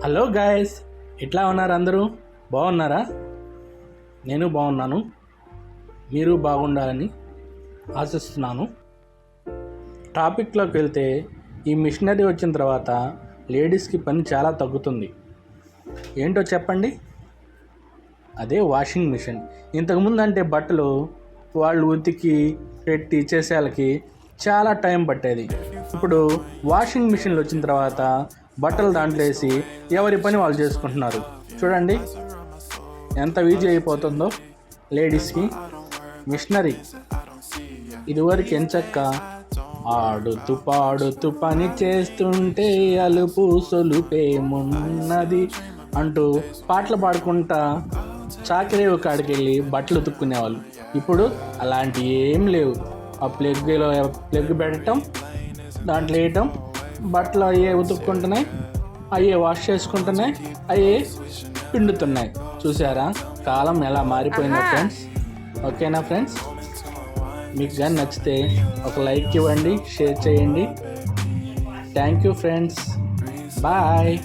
Hello guys, ఎట్లా ఉన్నారు అందరూ? బాగున్నారా? నేను బాగున్నాను. మీరు బాగుండాలని ఆశిస్తున్నాను. టాపిక్లోకి వెళ్తే, ఈ మిషనరీ వచ్చిన తర్వాత లేడీస్కి పని చాలా తగ్గుతుంది. ఏంటో చెప్పండి? అదే వాషింగ్ మిషన్. ఇంతకుముందు అంటే బట్టలు వాళ్ళు ఉతికి పెట్టి చేసేళ్ళకి చాలా టైం పట్టేది. ఇప్పుడు వాషింగ్ మిషన్లు వచ్చిన తర్వాత బట్టలు దాంట్లో వేసి ఎవరి పని వాళ్ళు చేసుకుంటున్నారు. చూడండి ఎంత ఈజీ అయిపోతుందో లేడీస్కి. మిషనరీ ఇదివరకు ఎంచక్క ఆడుతూ పాడుతూ పని చేస్తుంటే అలుపు సొలుపేమున్నది అంటూ పాటలు పాడుకుంటా చాకరేవు కాడికి వెళ్ళి బట్టలు ఉతుక్కునేవాళ్ళు. ఇప్పుడు అలాంటి ఏం లేవు. ఆ ప్లగ్ పెట్టడం, దాంట్లో వేయటం, బట్టలు అయ్యే ఉతుక్కుంటున్నాయి, అయ్యే వాష్ చేసుకుంటున్నాయి, అయ్యే పిండుతున్నాయి. చూసారా కాలం ఎలా మారిపోయిందో ఫ్రెండ్స్? ఓకేనా ఫ్రెండ్స్? మీకు కానీ నచ్చితే ఒక లైక్ ఇవ్వండి, షేర్ చేయండి. Thank you friends. బాయ్.